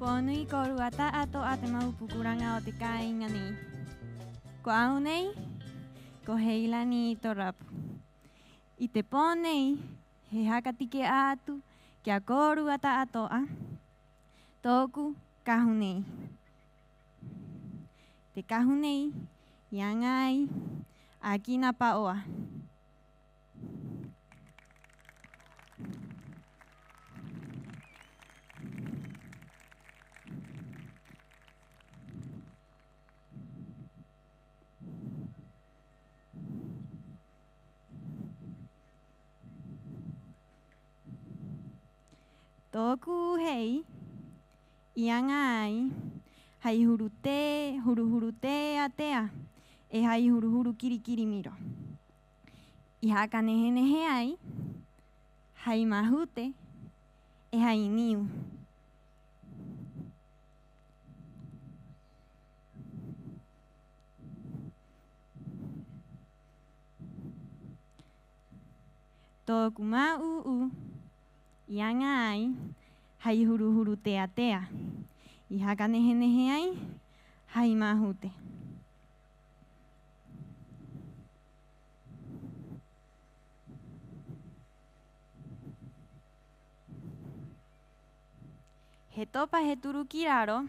Ponui koruata ato atema upukuranga otika ingani. Ko aunei, ko heilani torapu. Ite ponei, he hakatike atu, kia koruata atoa. Toku kahunei. Te kahunei, yangai, akina paoa. Toku hei, iangai, hai huru te atea, e hai huru kiri miro. I haka nehe ai, hai mahute, e hai niu. Toku ma'u, iangai, hai huru te atea. I haka nehe ai, hai mahute. He topa he turu kiraro,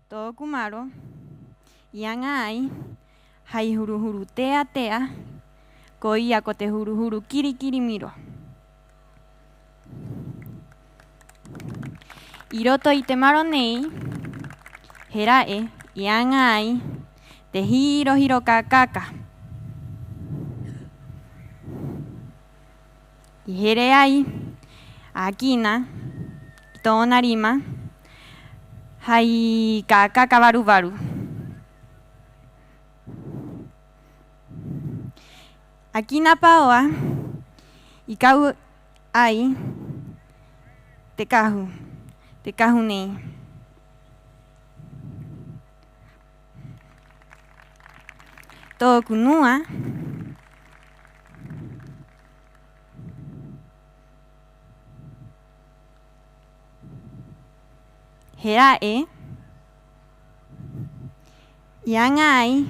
toku maro, iangai, hai huru te atea, ko ia ko te huru kiri miro. I roto i te maro nei, he rae, iangai, te hiro kakaka. I here ai, akina, tōna rima, hai kakaka varu. Akina paoa, I kau ai, te kahu nei. Tōku nua, he rae, iangai,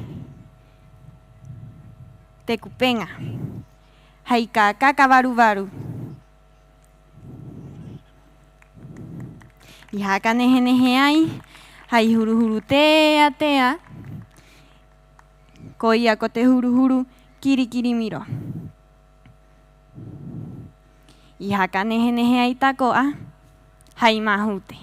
te kupenga, hai kakaka varu. I haka nehe ai, hai huru te atea, ko ia ko te huru kiri miro. I haka nehe ai takoa, hai mahute.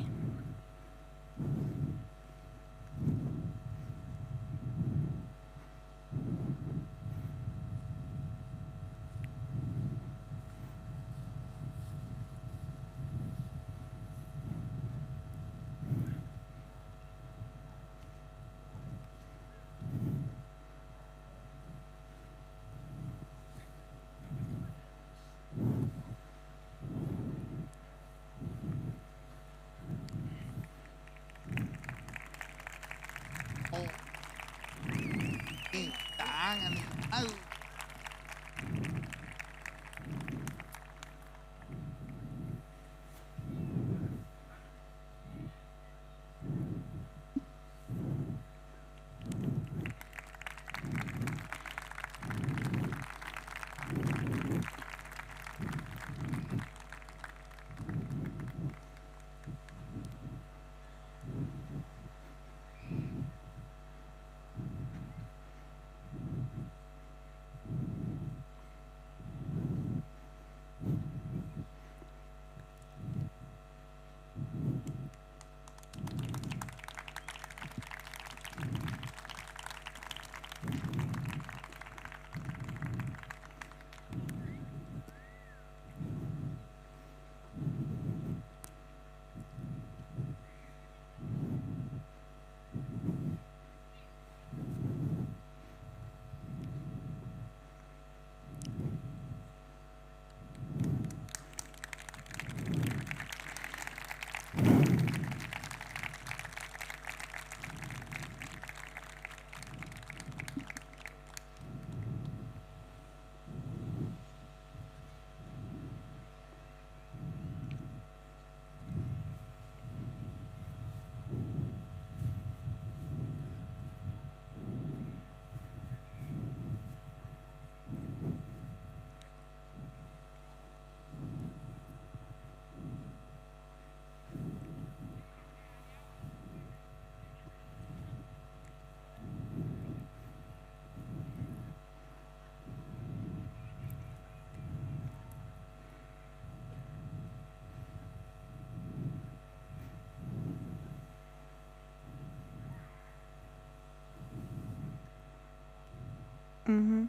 Ujú.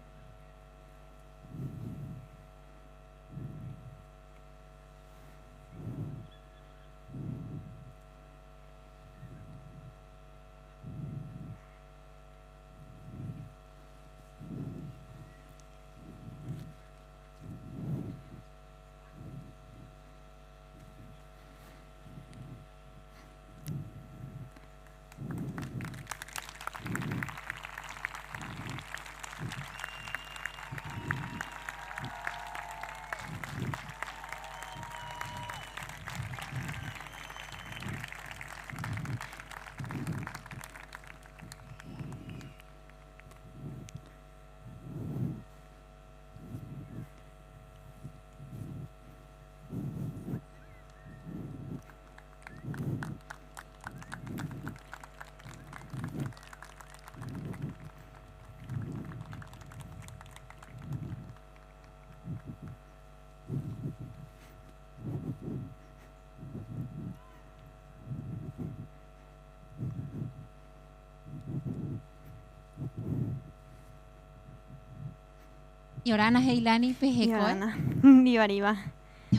Yorana heilani peheko. Yorana. Divariba.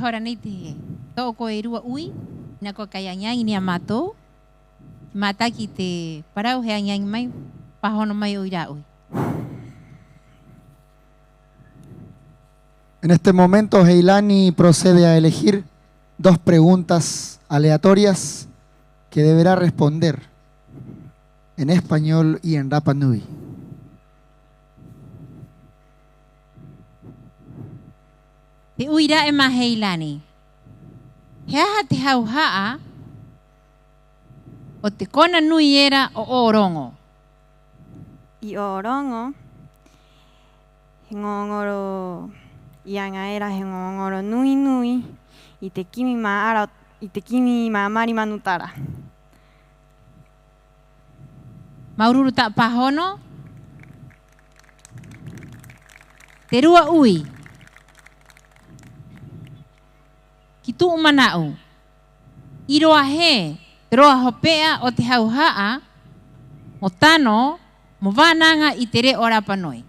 Horani te. Toko erua ui. Nako kayanya ini amato. Mata kite parau heanya mai pahono mai uira ui. En este momento, Heilani procede a elegir 2 preguntas aleatorias que deberá responder en español y en Rapa Nui. Te uira ema Heilani. Heaha te hauhaa o te kona nui era o orongo. Y orongo. Hengongoro. Yanga era hengongoro nui nui. Y te kimi maara. Y te kimi maamari manutara. Maururu tak pahono. Te rua ui. Kitu umanau. Iroa he. Te roa hopea o te hauhaa. Mo tano. Mo vananga i te re o Rapa Nui.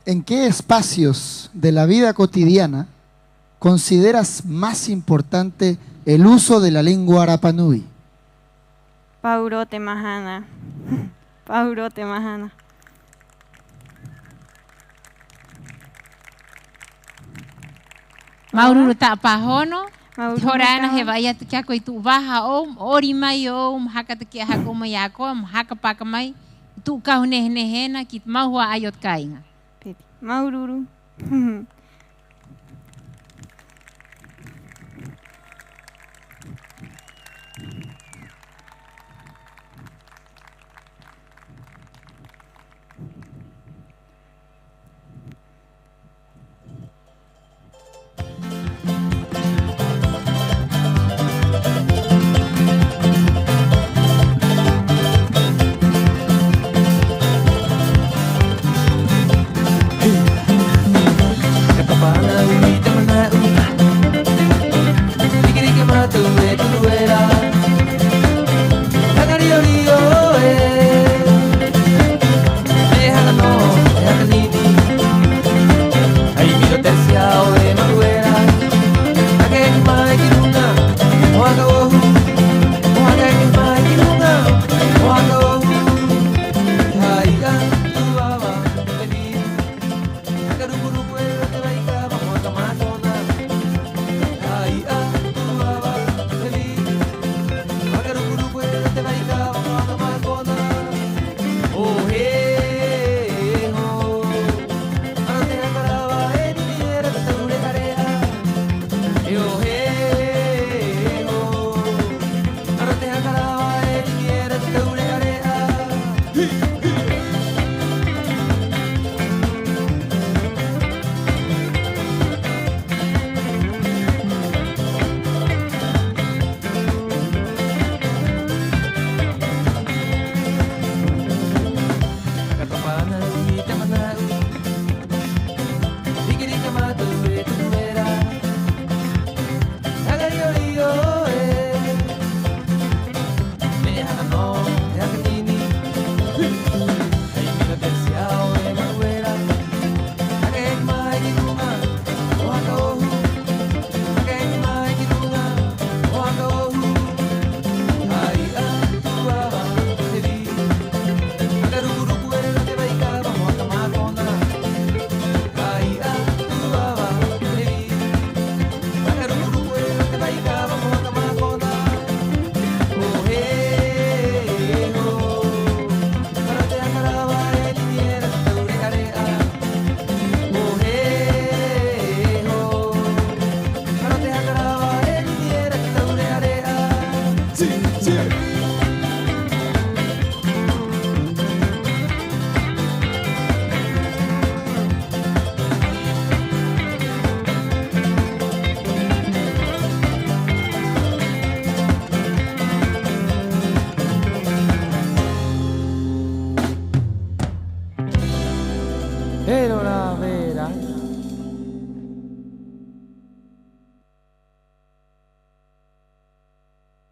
¿En qué espacios de la vida cotidiana consideras más importante el uso de la lengua Rapa Nui? Paurote mahana. Paurote mahana. Maururu tak pahono. Maururu Horana ka. he vai atu kia koe tu waha o, ori mai o, haka te kia hako mai ako, haka paka mai. Tu kau nehena ki mahua ayot kainga. Peti. Maururu.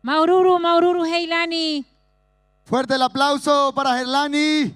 Maururu, Maururu Heilani. Fuerte el aplauso para Gerlani.